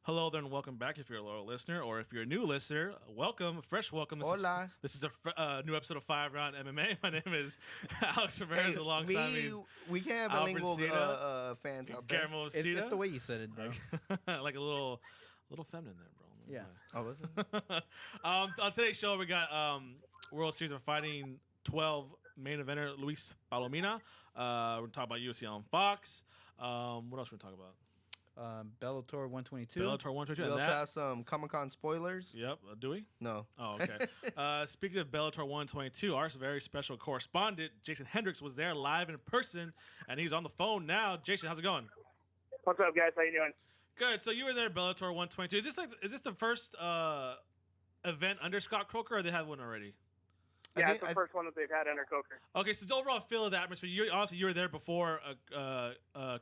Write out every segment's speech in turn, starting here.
Hello there and welcome back if you're a loyal listener, or if you're a new listener, welcome, fresh welcome. Hola. This is a new episode of 5-Round-MMA. My name is Alex Ramirez, alongside me. We can have bilingual fans out there. Guillermo It's the way you said it, bro. Like a little feminine there, bro. Yeah. Oh, was it? On today's show, we got World Series of Fighting 12 main eventer Luis Palomino. We're going to talk about UFC on Fox. What else are we going to talk about? Bellator 122. Bellator 122. We also have some Comic-Con spoilers. Yep. Do we? No. Oh, okay. Speaking of Bellator 122, our very special correspondent, Jason Hendricks, was there live in person, and he's on the phone now. Jason, how's it going? What's up, guys? How you doing? Good. So you were there at Bellator 122. Is this the first event under Scott Coker, or they had one already? Yeah, it's the first one that they've had under Coker. Okay, so the overall feel of the atmosphere. You were there before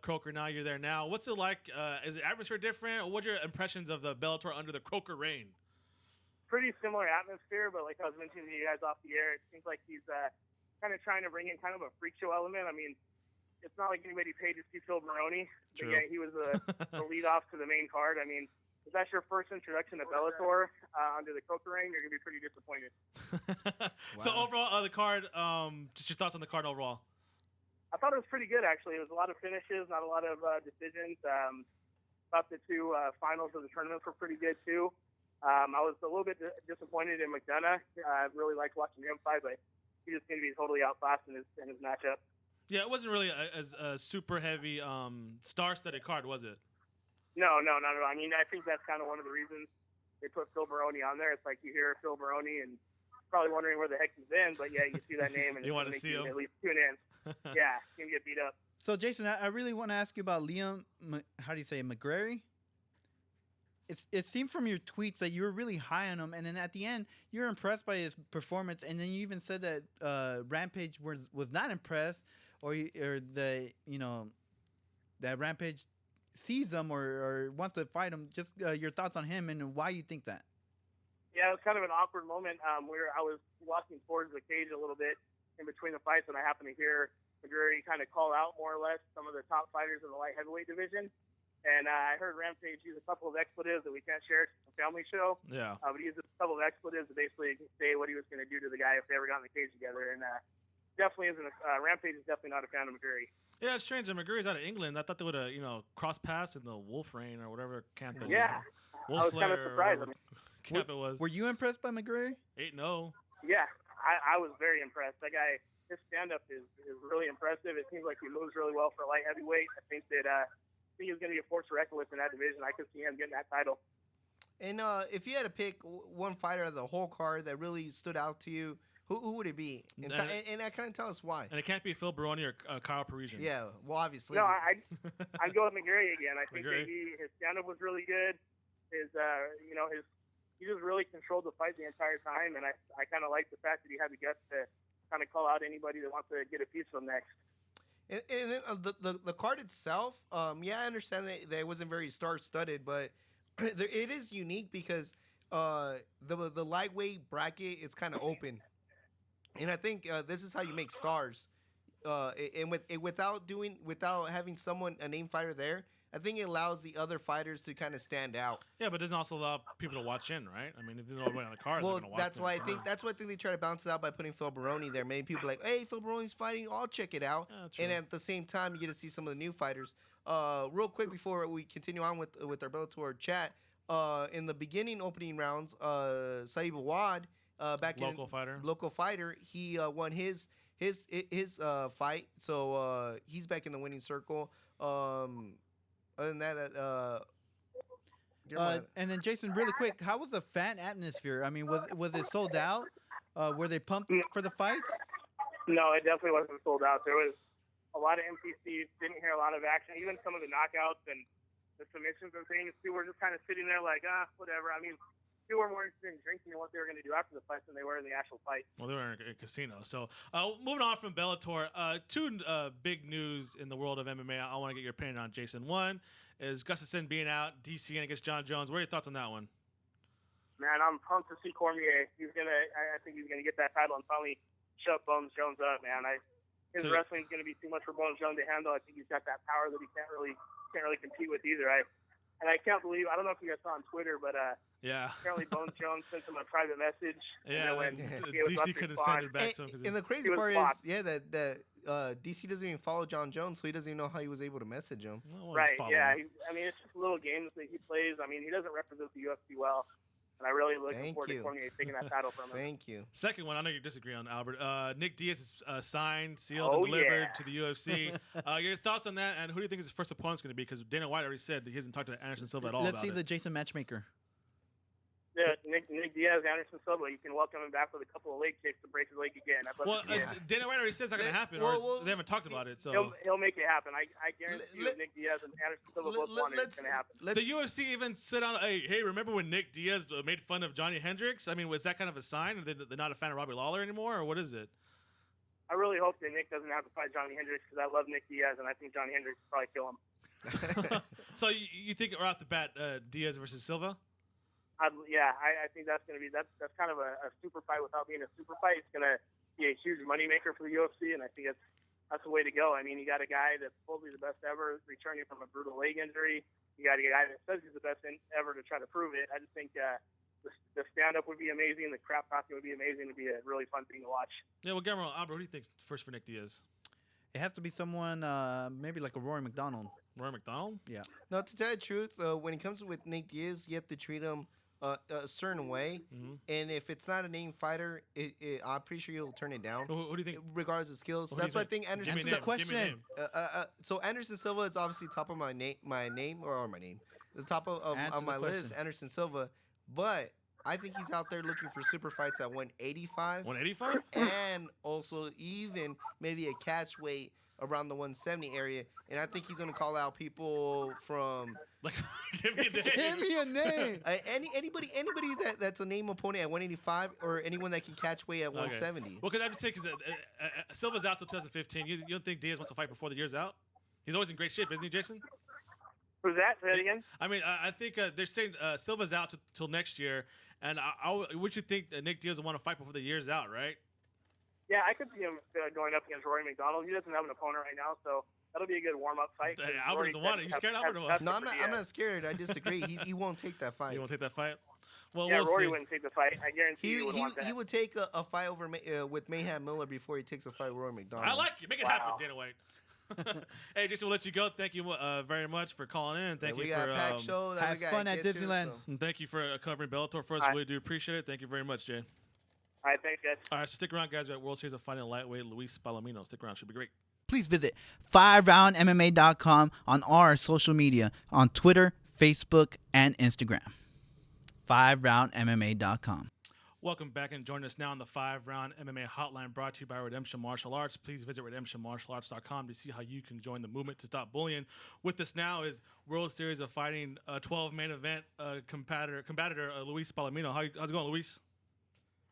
Coker. Now you're there now. What's it like? Is the atmosphere different? Or what's your impressions of the Bellator under the Coker reign? Pretty similar atmosphere, but like I was mentioning to you guys off the air, it seems like he's kind of trying to bring in kind of a freak show element. I mean, it's not like anybody paid to see Phil Baroni. True. But yeah, he was the lead off to the main card. I mean, if that's your first introduction to Bellator under the Coker reign, you're going to be pretty disappointed. Wow. So overall, the card, just your thoughts on the card overall? I thought it was pretty good, actually. It was a lot of finishes, not a lot of decisions. Thought the two finals of the tournament were pretty good, too. I was a little bit disappointed in McDonough. I really liked watching him fight, but he just seemed to be totally outclassed in his matchup. Yeah, it wasn't really a super heavy star-studded card, was it? No, not at all. I mean, I think that's kind of one of the reasons they put Phil Baroni on there. It's like you hear Phil Baroni and probably wondering where the heck he's been, but yeah, you see that name and you want to see him at least tune in. Yeah, he's gonna get beat up. So, Jason, I really want to ask you about Liam. How do you say it, McGrary? It seemed from your tweets that you were really high on him, and then at the end, you were impressed by his performance, and then you even said that Rampage was not impressed, or that Rampage sees him or wants to fight him. Just your thoughts on him and why you think that. Yeah, it was kind of an awkward moment where I was walking towards the cage a little bit in between the fights, and I happened to hear McGrady kind of call out more or less some of the top fighters in the light heavyweight division. And I heard Rampage use a couple of expletives that we can't share. It's a family show. Yeah. But he used a couple of expletives to basically say what he was going to do to the guy if they ever got in the cage together. And definitely isn't. Rampage is definitely not a fan of McGrady. Yeah, it's strange. McGree's out of England. I thought they would have, cross paths in the Wolf Reign or whatever camp it was. Yeah. I was kind of surprised. Camp it was. Were you impressed by McGrady? 8-0. Yeah, I was very impressed. That guy, his stand-up is really impressive. It seems like he moves really well for light heavyweight. I think that he's going to be a force to reckon with in that division. I could see him getting that title. And if you had to pick one fighter of the whole card that really stood out to you, who would it be? And kind of tell us why. And it can't be Phil Baroni or Kyle Parisian. Yeah, well, obviously. No, I'd go with McGrady again. I think McGrady? that his stand-up was really good. He just really controlled the fight the entire time, and I kind of like the fact that he had the guts to kind of call out anybody that wants to get a piece from next. And then the card itself, I understand that it wasn't very star-studded, but it is unique because the lightweight bracket is kind of open. And I think this is how you make stars. And without having a named fighter there, I think it allows the other fighters to kind of stand out. Yeah, but it doesn't also allow people to watch in, right? I mean, if there's nobody on the card, well, they're gonna watch that's why I think they try to balance it out by putting Phil Baroni there. Maybe people are like, hey, Phil Baroni's fighting, I'll check it out. True. And at the same time, you get to see some of the new fighters. Real quick before we continue on with our Bellator chat, in the beginning opening rounds, Saeed Awad, local fighter, he won his fight, so he's back in the winning circle. Other than that, and then Jason, really quick, how was the fan atmosphere? I mean, was it sold out? Were they pumped for the fights? No, it definitely wasn't sold out. There was a lot of MCCs, didn't hear a lot of action, even some of the knockouts and the submissions and things. People were just kind of sitting there like, whatever. I mean, people were more interested in drinking and what they were going to do after the fight than they were in the actual fight. Well, they were in a casino. So, moving on from Bellator, two big news in the world of MMA I want to get your opinion on, Jason. One is Gustafsson being out, DCing against John Jones. What are your thoughts on that one? Man, I'm pumped to see Cormier. I think he's gonna get that title and finally shut Bones Jones up, man. His wrestling's gonna be too much for Bones Jones to handle. I think he's got that power that he can't really compete with either. And I can't believe, I don't know if you guys saw on Twitter, but Yeah. apparently Bones Jones sent him a private message. Yeah, when he was DC couldn't send it back to him. And the crazy He was part blocked. is, that DC doesn't even follow John Jones, so he doesn't even know how he was able to message him. Right, yeah. I mean, it's just little games that he plays. I mean, he doesn't represent the UFC well. And I really look forward to Cormier taking that title from him. Thank you. Second one, I know you disagree on, Albert. Nick Diaz is signed, sealed, and delivered to the UFC. Your thoughts on that, and who do you think his first opponent's going to be? Because Dana White already said that he hasn't talked to Anderson Silva at all Let's about see it. the Jason matchmaker. Yeah, Nick Diaz, Anderson Silva, you can welcome him back with a couple of leg kicks to break his leg again. Dana White already said it's not going to happen, or they haven't talked about it. So he'll make it happen. I guarantee you, Nick Diaz and Anderson Silva both want it. It's going to happen. The UFC even sit on. Hey, remember when Nick Diaz made fun of Johnny Hendricks? I mean, was that kind of a sign that they're not a fan of Robbie Lawler anymore, or what is it? I really hope that Nick doesn't have to fight Johnny Hendricks because I love Nick Diaz and I think Johnny Hendricks will probably kill him. So you think right off the bat, Diaz versus Silva? I think that's going to be that's kind of a super fight without being a super fight. It's going to be a huge moneymaker for the UFC, and I think that's the way to go. I mean, you got a guy that's supposedly the best ever returning from a brutal leg injury. You got a guy that says he's the best ever to try to prove it. I just think the stand-up would be amazing. The crap talking would be amazing. It would be a really fun thing to watch. Yeah, well, Guillermo, Albert, who do you think first for Nick Diaz? It has to be someone maybe like a Rory McDonald. Rory McDonald? Yeah. No, to tell you the truth, when it comes with Nick Diaz, you have to treat him a certain way, and if it's not a named fighter, I'm pretty sure you'll turn it down. Who do you think? Regardless of skills, that's why I think Anderson. Answer the question. So Anderson Silva is obviously top of my name, the top of my list, Anderson Silva. But I think he's out there looking for super fights at 185. 185, and also even maybe a catch weight around the 170 area, and I think he's gonna call out people from. Like, give me a name. Give me a name. Anybody that's a name opponent at 185, or anyone that can catch weight at 170. Well, because I just say because Silva's out till 2015. You don't think Diaz wants to fight before the year's out? He's always in great shape, isn't he, Jason? Who's that? Say that again. I mean, I think they're saying Silva's out till next year, and would you think Nick Diaz will want to fight before the year's out, right? Yeah, I could see him going up against Rory McDonald. He doesn't have an opponent right now, so that'll be a good warm-up fight. Albert's the one. Are you scared of Albert? No, I'm not scared. I disagree. He won't take that fight. You won't take that fight? Well, yeah, we'll Rory see. wouldn't take the fight. I guarantee you would want that. He would take a fight over with Mayhem Miller before he takes a fight with Rory McDonald. I like it. Make it happen, Dana White. Hey, Jason, we'll let you go. Thank you very much for calling in. Thank you we for got a packed show that have we got fun at Disneyland. And thank you for covering Bellator for us. All right. Really do appreciate it. Thank you very much, Jay. All right, thanks, guys. All right, so stick around, guys. We got World Series of Fighting Lightweight, Luis Palomino. Stick around. Should be great. Please visit FiveRoundMMA.com on our social media on Twitter, Facebook, and Instagram. FiveRoundMMA.com. Welcome back and join us now on the 5-Round MMA Hotline brought to you by Redemption Martial Arts. Please visit RedemptionMartialArts.com to see how you can join the movement to stop bullying. With us now is World Series of Fighting 12 main event competitor Luis Palomino. How's it going, Luis?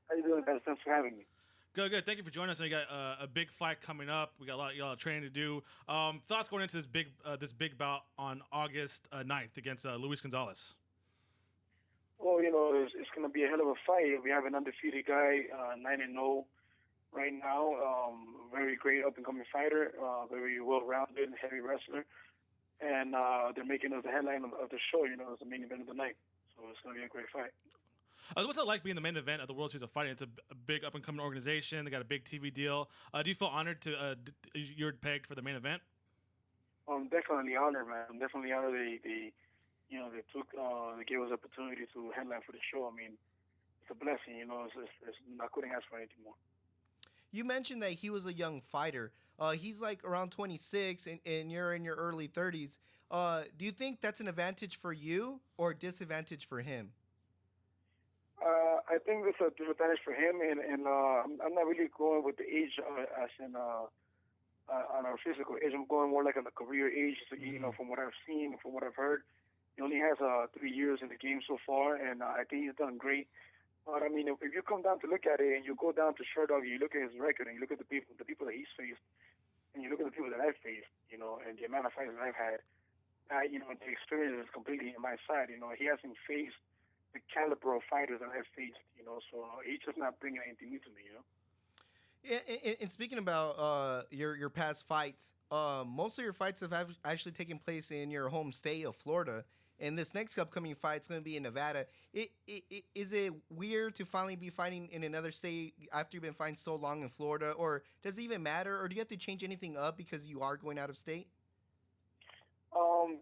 How you doing, guys? Thanks for having me. Good. Thank you for joining us. We got a big fight coming up. We got a lot of training to do. Thoughts going into this big bout on August 9th against Lewis Gonzalez? Well, it's going to be a hell of a fight. We have an undefeated guy, 9-0 right now. Very great up-and-coming fighter, very well-rounded, heavy wrestler. And they're making us the headline of the show, it's the main event of the night. So it's going to be a great fight. What's it like being the main event of the World Series of Fighting? It's a big up-and-coming organization. They got a big TV deal. Do you feel honored to you're pegged for the main event? I'm definitely honored, man. I'm definitely honored they gave us the opportunity to headline for the show. I mean, it's a blessing, it's I couldn't ask for anything more. You mentioned that he was a young fighter. He's like around 26, and you're in your early 30s. Do you think that's an advantage for you or a disadvantage for him? I think it's a disadvantage for him, and I'm not really going with the age as in on our physical age. I'm going more like on the career age. So, from what I've seen, from what I've heard, he only has 3 years in the game so far, and I think he's done great. But I mean, if you come down to look at it, and you go down to Sherdog, you look at his record, and you look at the people that he's faced, and you look at the people that I've faced, and the amount of fights that I've had, the experience is completely on my side. He hasn't faced the caliber of fighters that I've faced, so he's just not bringing anything new to me, Yeah, and speaking about your past fights, most of your fights have actually taken place in your home state of Florida. and this next upcoming fight's going to be in Nevada. Is it weird to finally be fighting in another state after you've been fighting so long in Florida, or does it even matter, or do you have to change anything up because you are going out of state?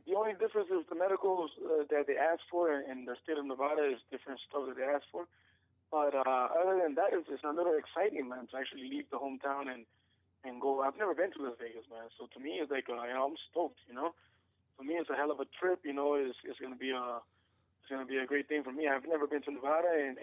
The only difference is the medicals that they ask for in the state of Nevada is different stuff that they ask for. But other than that, it's a little exciting, man, to actually leave the hometown and go. I've never been to Las Vegas, man. So to me, it's like, I'm stoked, For me, it's a hell of a trip, It's going to be a great thing for me. I've never been to Nevada, and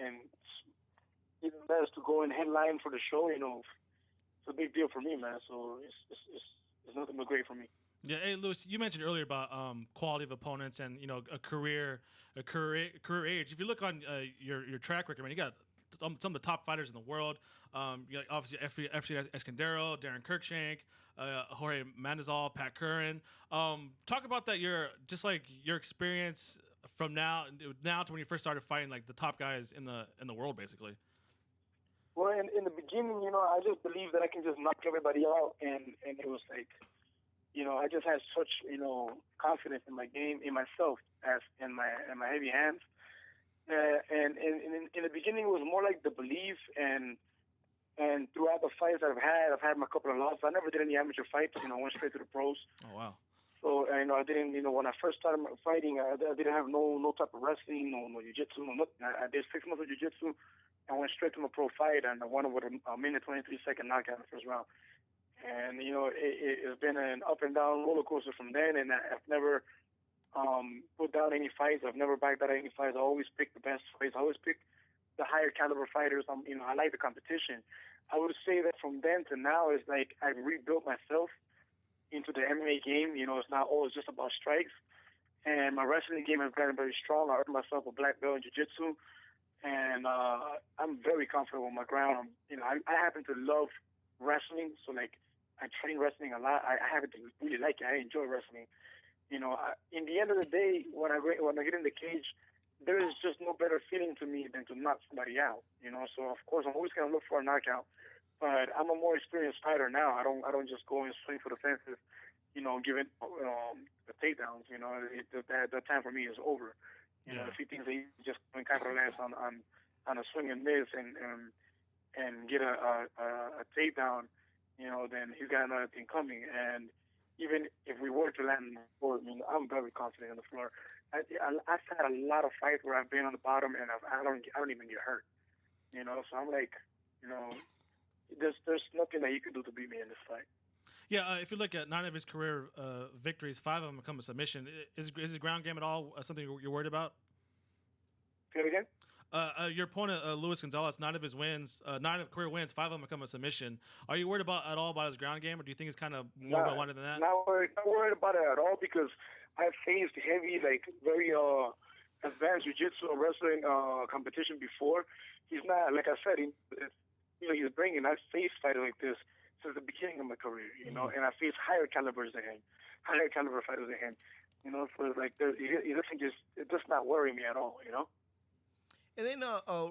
even better to go and headline for the show, It's a big deal for me, man. So it's nothing but great for me. Yeah, hey Lewis, you mentioned earlier about quality of opponents and a career age. If you look on your track record, man, you got some of the top fighters in the world. You got obviously FC Escondero, Darren Kirkshank, Jorge Mandazal, Pat Curran. Talk about that. Your experience from now to when you first started fighting like the top guys in the world, basically. Well, in the beginning, I just believed that I can just knock everybody out, and it was like, I just had such, confidence in my game, in myself, as in my heavy hands. And in the beginning, it was more like the belief, and throughout the fights that I've had my couple of losses. I never did any amateur fights, went straight to the pros. Oh, wow. So, I didn't, when I first started fighting, I didn't have no type of wrestling, no jiu-jitsu, no nothing. I did 6 months of jiu-jitsu and went straight to my pro fight, and I won it with a minute 23-second knockout in the first round. And, it's been an up and down roller coaster from then, and I've never put down any fights. I've never backed out any fights. I always pick the best fights. I always pick the higher caliber fighters. I like the competition. I would say that from then to now, it's like I've rebuilt myself into the MMA game. It's not always just about strikes. And my wrestling game has gotten very strong. I earned myself a black belt in jiu-jitsu. And I'm very confident with my ground. I happen to love wrestling, so like I train wrestling a lot. I happen to really like it. I enjoy wrestling. In the end of the day, when I get in the cage, there is just no better feeling to me than to knock somebody out. So of course I'm always gonna look for a knockout, but I'm a more experienced fighter now. I don't just go and swing for the fences, giving the takedowns. That time for me is over. If he thinks that he just going capitalize on a swing and miss and get a takedown, then he's got another thing coming. And even if we were to land on the floor, I'm very confident on the floor. I've had a lot of fights where I've been on the bottom and I don't even get hurt. So I'm like, there's nothing that you can do to beat me in this fight. Yeah, if you look at 9 of his career victories, 5 of them come a submission. Is his ground game at all something you're worried about? Say it again? Your opponent, Lewis Gonzalez, 9 of his wins, 9 of career wins, 5 of them come a submission. Are you worried at all about his ground game, or do you think it's kind of more one-sided than that? Not worried about it at all, because I've faced heavy, like very advanced jiu-jitsu and wrestling competition before. He's not, like I said, he's bringing. I've faced fighters like this since the beginning of my career, and I faced higher calibers than him, higher caliber fighters than him. So like it does not worry me at all, And then,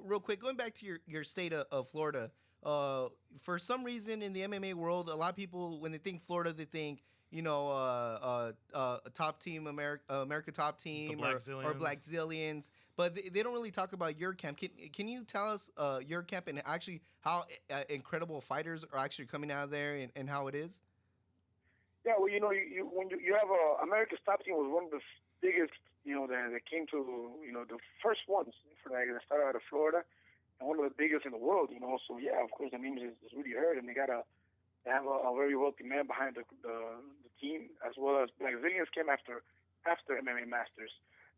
real quick, going back to your state of Florida, for some reason in the MMA world, a lot of people, when they think Florida, they think, a top team, America top team, or Black Zillions, but they don't really talk about your camp. Can you tell us your camp and actually how incredible fighters are actually coming out of there and how it is? Yeah, well, when you have America's top team was one of the biggest, that came to, the first ones that started out of Florida, and one of the biggest in the world, So yeah, of course, the name is really heard, and they have a very wealthy man behind the team, as well as Black Zillions came after MMA Masters,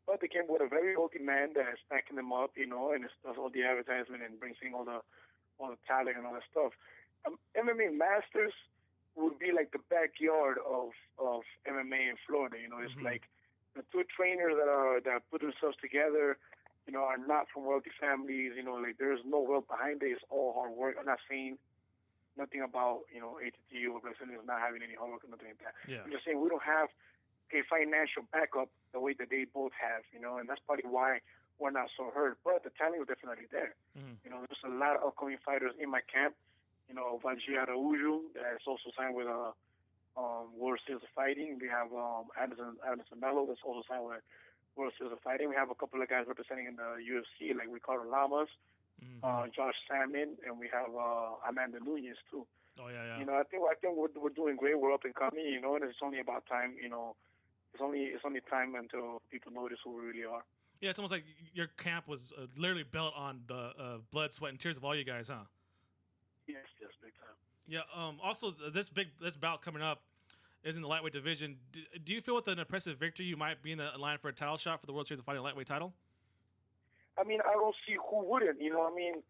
but they came with a very wealthy man that is backing them up, and it does all the advertisement and brings in all the talent and all that stuff. MMA Masters would be like the backyard of MMA in Florida. It's like the 2 trainers that put themselves together, are not from wealthy families. Like there's no wealth behind it. It's all hard work. I'm not saying nothing about ATT or Brazilians not having any hard work or nothing like that. Yeah. I'm just saying we don't have a financial backup the way that they both have. And that's probably why we're not so hurt. But the talent is definitely there. There's a lot of upcoming fighters in my camp. Valdir Araújo, that's also signed with World Series of Fighting. We have Addison Addison that's also signed World Series of Fighting. We have a couple of guys representing in the UFC, like Ricardo Lamas, Josh Salmon, and we have Amanda Nunez too. Oh yeah. You know, I think we're doing great. We're up and coming. You know, and it's only about time. You know, it's only time until people notice who we really are. Yeah, it's almost like your camp was literally built on the blood, sweat, and tears of all you guys, huh? Yes, big time. Yeah. Also, this bout coming up is in the lightweight division. Do you feel with an impressive victory you might be in the line for a title shot for the World Series of Fighting lightweight title? I mean, I don't see who wouldn't. You know, I mean,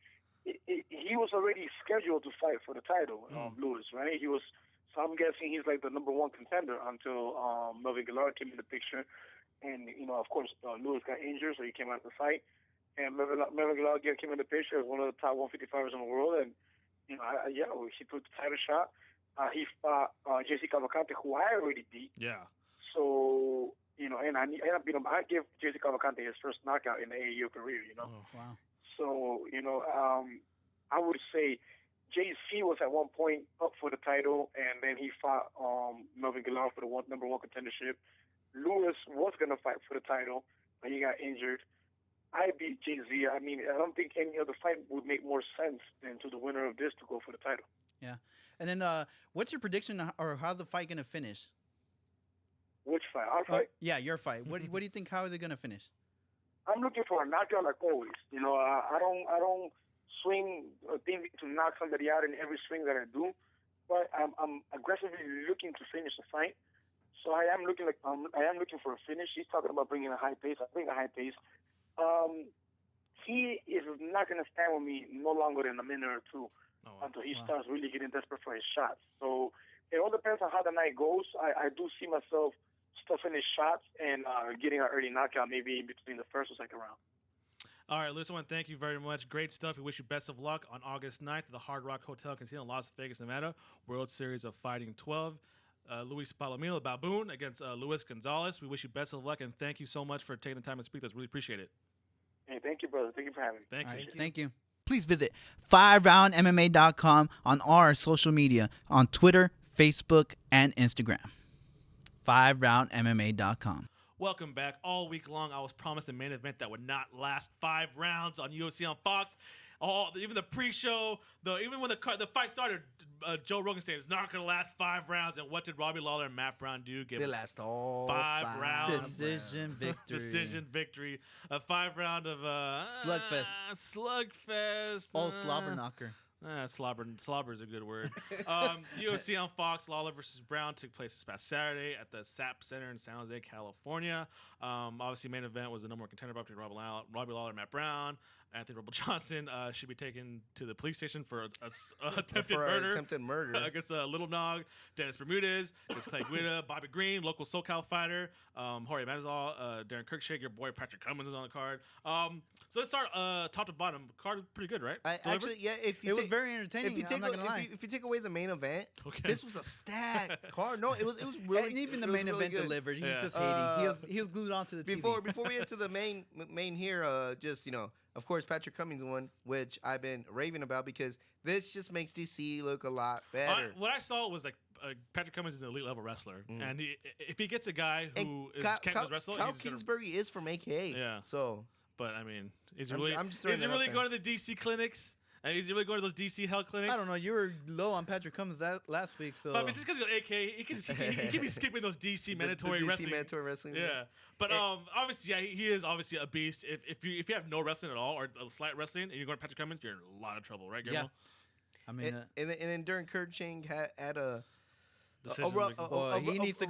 he was already scheduled to fight for the title, Lewis, right? He was. So I'm guessing he's like the number one contender until Melvin Guillard came in the picture, and you know, of course, Lewis got injured, so he came out of the fight, and Melvin Guillard came in the picture as one of the top 155ers in the world, and you know, he took the title shot. He fought JC Cavalcante, who I already beat. Yeah. So, you know, and I beat him. I gave JC Cavalcante his first knockout in the AAU career, you know. Oh, wow. So, you know, I would say JC was at one point up for the title, and then he fought Melvin Guillard for the number one contendership. Lewis was going to fight for the title, but he got injured. I beat JZ. I mean, I don't think any other fight would make more sense than to the winner of this to go for the title. Yeah. And then what's your prediction or how's the fight going to finish? Which fight? Our fight? Yeah, your fight. What do you think? How is it going to finish? I'm looking for a knockout like always. You know, I don't swing thinking to knock somebody out in every swing that I do, but I'm aggressively looking to finish the fight. So I am looking for a finish. He's talking about bringing a high pace. I bring a high pace. He is not going to stand with me no longer than a minute or two until he starts really getting desperate for his shots. So it all depends on how the night goes. I do see myself stuffing his shots and getting an early knockout maybe between the first or second round. All right, Lewis, I want to thank you very much. Great stuff. We wish you best of luck on August 9th at the Hard Rock Hotel Casino in Las Vegas, Nevada, World Series of Fighting 12. Luis Palomino, the Baboon, against Lewis Gonzalez. We wish you best of luck, and thank you so much for taking the time to speak to us. Really appreciate it. Hey, thank you, brother. Thank you for having me. Thank you. Right, thank you. Please visit FiveRoundMMA.com on our social media on Twitter, Facebook, and Instagram. FiveRoundMMA.com. Welcome back. All week long, I was promised a main event that would not last 5 rounds on UFC on Fox. Even the pre-show, even when the fight started, Joe Rogan said it's not going to last 5 rounds. And what did Robbie Lawler and Matt Brown do? They last all 5 rounds. Decision victory. Decision victory. A 5 round of Slugfest. Slugfest. Slobber knocker. Slobber is a good word. UFC on Fox, Lawler versus Brown took place this past Saturday at the SAP Center in San Jose, California. Obviously, main event was the number one contender between Robbie Lawler and Matt Brown. Anthony Rumble Johnson should be taken to the police station for attempted murder against Little Nog, Dennis Bermudez, against Clay Guida, Bobby Green, local SoCal fighter, Jorge Masvidal, Darren Kirkshake, your boy Patrick Cummins is on the card. So let's start top to bottom. Card is pretty good, right? Actually, yeah. It was very entertaining. I'm not gonna lie. If you take away the main event, this was a stacked card. No, it was really. And even the main event really delivered. He was just hating. He was glued onto the TV. Before we get to the main here, just of course, Patrick Cummins won, which I've been raving about because this just makes DC look a lot better. What I saw was like Patrick Cummins is an elite level wrestler, and if he gets a guy who can't wrestle, Kyle Kingsbury is from AKA. Yeah. So, but I mean, is he really going to the DC clinics? And is he really going to those DC Hell clinics? I don't know. You were low on Patrick Cummins last week, so. But I mean, just because he's AKA, he can be skipping those DC mandatory the DC wrestling. mandatory wrestling. Yeah. But obviously, he is obviously a beast. If you have no wrestling at all or a slight wrestling and you're going to Patrick Cummins, you're in a lot of trouble, right, Guillermo? Yeah. I mean, and then Darren Kirkshake had a he needs to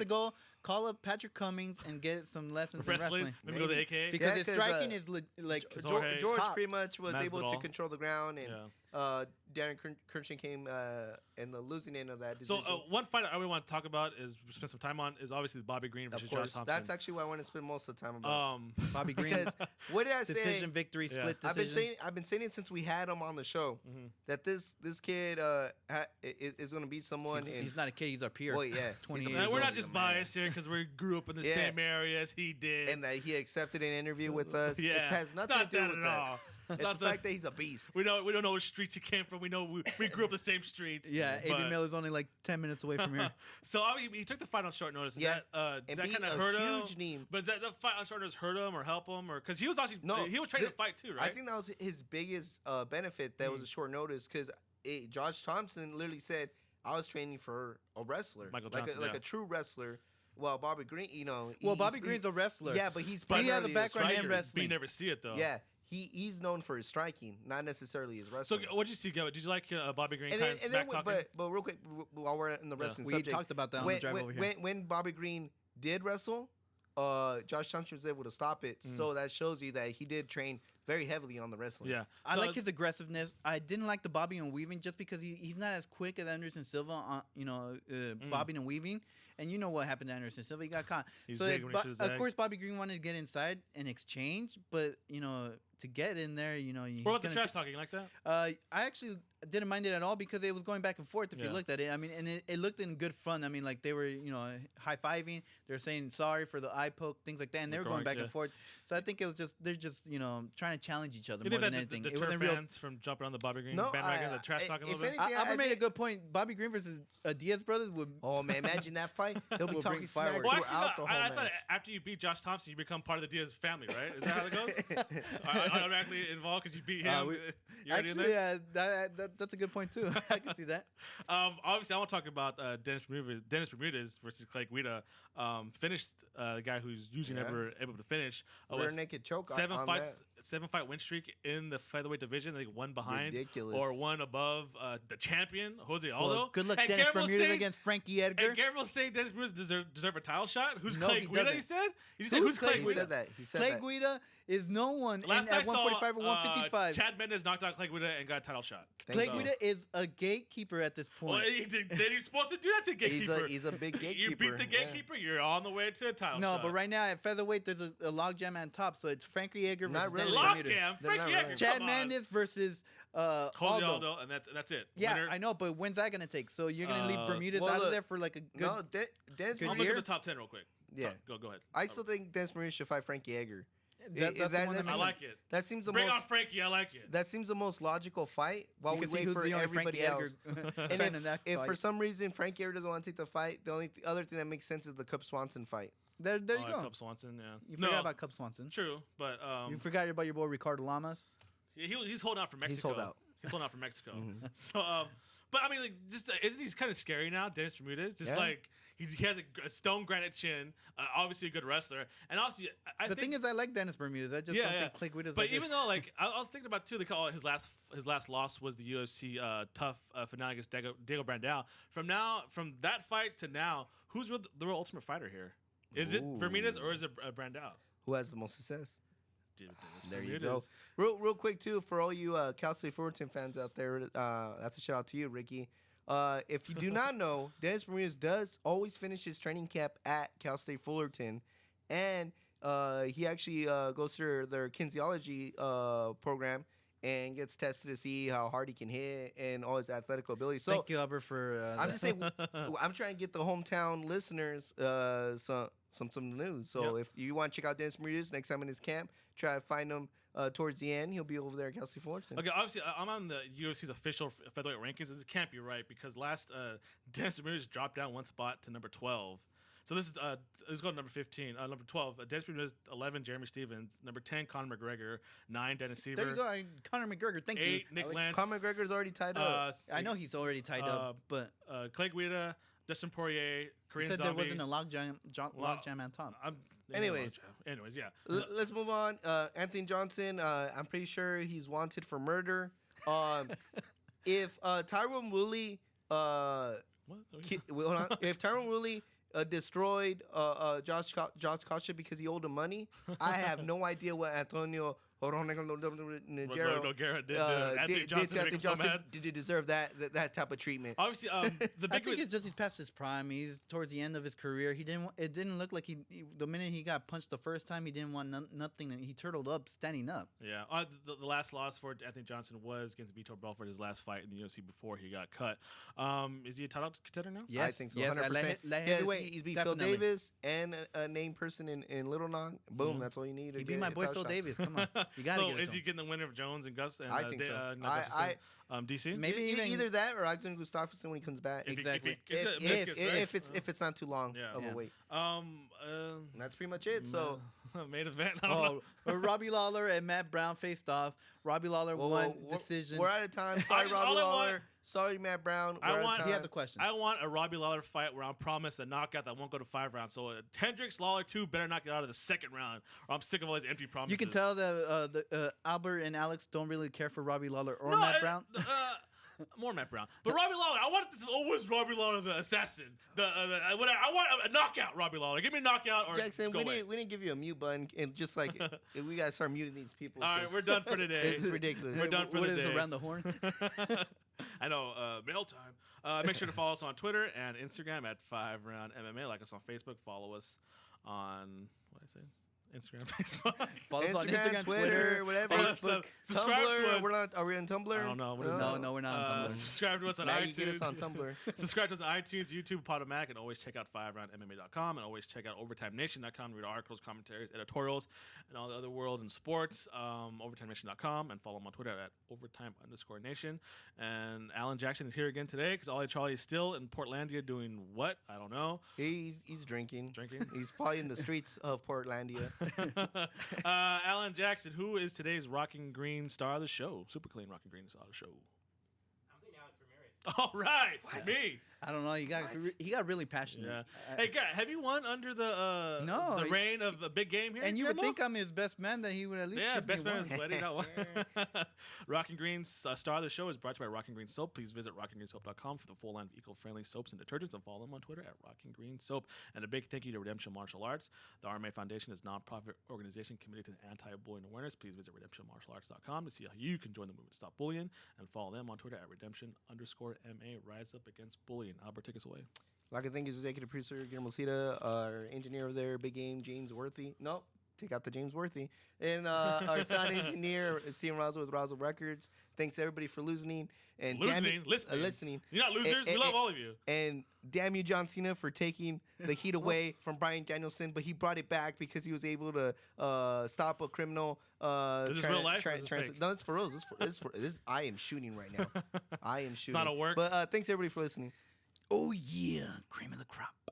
go call up Patrick Cummings and get some lessons in wrestling. Maybe go to AKA. Because his striking is like George top. pretty much was able to Masvidal. control the ground, and Darren Kirkshake came in the losing end of that decision. So one fight I really want to talk about is spend some time on is obviously Bobby Green versus Josh Thompson. That's actually what I want to spend most of the time about. Bobby Green. Because what did I say? Decision victory, split decision. I've been saying it since we had him on the show that this kid is going to be someone. He's not a kid. He's our peer. Well, yeah. He's 20 we're not just biased here because we grew up in the Yeah. same area as he did. And that he accepted an interview with us. Yeah. It has It's nothing not to do that with at that. all. It's Not the fact that he's a beast. we don't know which streets he came from. We know we grew up the same streets. Yeah, but- AB Miller's only like 10 minutes away from here. So I mean, he took the fight on short notice. Does Yeah. that, And does that beat kind of a hurt him? huge name. But does that the fight on short notice hurt him or help him? Or because he was actually No, he was trying to the- fight too, right? I think that was his biggest benefit. That was a short notice because Josh Thompson literally said, "I was training for a wrestler, Michael like Johnson, like yeah. a true wrestler." Well, Bobby Green, Well, he's- Bobby Green's a wrestler. Yeah, but he's But he has a primarily background in striker. But you wrestling. never see it though. Yeah, he's known for his striking, not necessarily his So wrestling. what did you see, Gavin? Did you like Bobby Green and kind then, of and smack then talking? but real quick, while we're in the wrestling We subject, talked about that on when, the drive when, over here. when Bobby Green did wrestle, Josh Thompson was able to stop it. So that shows you that he did train very heavily on the wrestling. Yeah, I So- like his aggressiveness. I didn't like the bobbing and weaving just because he's not as quick as Anderson Silva on bobbing and weaving. And you know what happened to Anderson Silva? He got caught. He's So zigging when he should of zag. course Bobby Green wanted to get inside and exchange, but to get in there, What about the trash talking? You like that? I actually didn't mind it at all because it was going back and forth. If you Yeah. looked at it, I mean, and it looked in good fun. I mean, like they were, high fiving. They were saying sorry for the eye poke, things like that, and they were going back and forth. So I think it was just they're just trying to challenge each other You more think than that anything. the it wasn't turf real. fans from jumping on the Bobby Green No, bandwagon, the trash talking a if little bit? anything, Albert made a think- good point. Bobby Green versus Diaz brothers would. Oh man, imagine that fight. They'll be We'll talking bring smack fireworks. Well, actually, throughout the no, whole I thought match. after you beat Josh Thompson, you become part of the Diaz family, right? Is that how it goes? Automatically involved because you beat him. You're already in Actually, there? yeah, that's a good point too. I can see that. Obviously, I want to talk about Dennis Bermudez versus Clay Guida. Finished the guy who's usually Yeah. never able to finish. Rear naked choke. Seven on fights, 7-fight win streak in the featherweight division. I think one behind Ridiculous. or one above the champion Jose Aldo. Well, good luck, And Dennis Gabriel's Bermudez saying- against Frankie Edgar. And Gabriel's saying Dennis Bermudez deserve a title shot. Who's No, Clay he Guida? doesn't. He said. He said Who's who's Clay Clay He Guida? said that. He said Clay that. Guida is no one Last at I saw, 145 or 155. Chad Mendes knocked out Clay Guida and got a title shot. Thank Clay you. Guida is a gatekeeper at this Well, point. then you're supposed to do that to gatekeeper. He's a big gatekeeper. You beat the yeah. gatekeeper, you're on the way to a title No, shot. but right now at featherweight, there's a logjam on top, so it's Frankie Edgar Not versus really. Dennis Bermudez. Lockdown, They're Frankie not Edgar, really. Chad come on. Mendes versus Jose Aldo. Aldo, and that's it. Yeah, Winner. I know, but when's that gonna take? So you're gonna leave Bermudez well, out of look, there for like a good. No, Dennis good I'm year? looking Bermudez. at the top 10 real quick. Yeah. Go ahead. I still think Dennis Bermudez should fight Frankie Edgar. that's the one that I makes like it. That seems the Bring most. on Frankie. I like it. That seems the most logical fight. While You we can see wait who's for the only everybody Frankie else. Edgar And fan in that if fight. for some reason Frankie Edgar doesn't want to take the fight, the only other thing that makes sense is the Cub Swanson fight. there you go. Cub Swanson, yeah. You No, forgot about Cub Swanson. True, but You forgot about your boy Ricardo Lamas. he's holding out for Mexico. He's hold out. He's holding out for Mexico. So, but I mean, like, just isn't he kind of scary now, Dennis Bermudez? Just Yeah. like he has a stone granite chin, obviously a good wrestler, and also I The think thing is, I like Dennis Bermudez. I just don't think Clay Guida's But like even though, like, I was thinking about too, they call it his last loss was the UFC tough finale against Diego Brandao. From that fight to now, who's the real ultimate fighter here? Is it Bermudez or is it Brandao? Who has the most success? Dude, Dennis There you Bermudez. go. Real quick too, for all you Cal State Fullerton fans out there, that's a shout out to you, Ricky. If you do not know, Dennis Bermudez does always finish his training camp at Cal State Fullerton, and he actually goes through their kinesiology program and gets tested to see how hard he can hit and all his athletic ability. So thank you, Albert, for. I'm just saying, I'm trying to get the hometown listeners some news. So Yep. if you want to check out Dennis Bermudez next time in his camp, try to find him towards the end. He'll be over there at Cal State Fullerton. Okay, obviously, I'm on the UFC's official featherweight rankings. This can't be right because last Dennis Bermudez dropped down one spot to number 12. So this is let's go to number 15. Number 12, Dennis Bermudez. 11, Jeremy Stevens. Number 10, Conor McGregor. 9, Dennis Seaver. there you go, Conor McGregor. Thank 8, you. Nick Alex. Lance. Conor McGregor's already tied up. I know he's already tied up, but Clay Guida, Dustin Poirier, he Korean said Zombie. there wasn't a logjam on top. Anyways, yeah. Let's move on. Anthony Johnson, I'm pretty sure he's wanted for murder. If Tyrone Woodley, What? hold on. If Tyrone Woodley destroyed Josh Koscheck because he owed him money, I have no idea what Antonio Nogueira did Anthony Johnson make him so mad. Did he deserve that type of treatment? Obviously, the I big think it's just he's past his prime. He's towards the end of his career. It didn't look like the minute he got punched the first time, he didn't want nothing. He turtled up, standing up. Yeah, the last loss for Anthony Johnson was against Vitor Belfort, his last fight in the UFC before he got cut. Is he a title contender now? Yes, I think so. Yes, 100%. He's beat Phil definitely. Davis and a named person in Little Nog. Boom, that's all you need. He beat my boy Phil Davis. Come on, you gotta So get it is to he him. getting the winner of Jones and Gus? And, I think so. DC. Maybe even Either that or Alexander Gustafsson when he comes back. Exactly. If it's not too long of Yeah. a wait. And That's pretty much it. So main event. I don't know. Robbie Lawler and Matt Brown faced off. Robbie Lawler won decision. We're out of time. Sorry, Robbie Lawler. Sorry, Matt Brown. He has a question. I want a Robbie Lawler fight where I'm promised a knockout that won't go to 5 rounds. So Hendricks Lawler 2 better knock it out of the second round, or I'm sick of all these empty promises. You can tell that Albert and Alex don't really care for Robbie Lawler or Matt Brown. More Matt Brown, but Robbie Lawler. I want this always Robbie Lawler the assassin. I want a knockout. Robbie Lawler. Give me a knockout or Jackson, go away. we didn't give you a mute button, and just like we gotta start muting these people. All right, we're done for today. It's ridiculous. We're done for What the is day. around the horn? I know, mail time. Make sure to follow us on Twitter and Instagram at FiveRoundMMA. Like us on Facebook. Follow us on what did I say? Instagram, Facebook. Follow us on Instagram, Twitter, whatever. Follow us, Facebook, subscribe to Tumblr. us. We're not. Are we on Tumblr? I don't know. What is No, we're not on Tumblr. Subscribe to us on Now iTunes. you get us on Tumblr. Subscribe to us on iTunes, YouTube, Podomatic, and always check out FiveRoundMMA.com and always check out OvertimeNation.com. Read articles, commentaries, editorials, and all the other world in sports. OvertimeNation.com and follow them on Twitter at @Overtime_Nation. And Alan Jackson is here again today because Ollie Charlie is still in Portlandia doing what? I don't know. He's drinking. Drinking? He's probably in the streets of Portlandia. Alan Jackson, who is today's Rocking Green star of the show? Super clean Rocking Green star of the show. I'm thinking Alex Ramirez. All right, me. I don't know. He got really passionate. Yeah. Hey, guy, have you won under the No, the reign of a big game here? And you would Guillermo? think I'm his best man, that he would at least Yeah, kiss best me man once. is wedding. No. Rocking Green's star of the show is brought to you by Rocking Green Soap. Please visit rockinggreensoap.com for the full line of eco-friendly soaps and detergents, and follow them on Twitter at Rocking Green Soap. And a big thank you to Redemption Martial Arts. The RMA Foundation is a nonprofit organization committed to anti-bullying awareness. Please visit redemptionmartialarts.com to see how you can join the movement to stop bullying, and follow them on Twitter at redemption_MA. Rise up against bullying. Albert, take us away. I'd like to thank his executive producer, Guillermo Cita, our engineer of their big game, James Worthy. Nope, take out the James Worthy. And our sound engineer, Steven Razo with Razo Records. Thanks, everybody, for listening. And listening. You're not losers. We love all of you. And damn you, John Cena, for taking the heat away from Bryan Danielson. But he brought it back because he was able to stop a criminal. Is this real life or is this fake? No, it's for real. This I am shooting right now. I am shooting. Not a work. But thanks, everybody, for listening. Oh yeah, cream of the crop.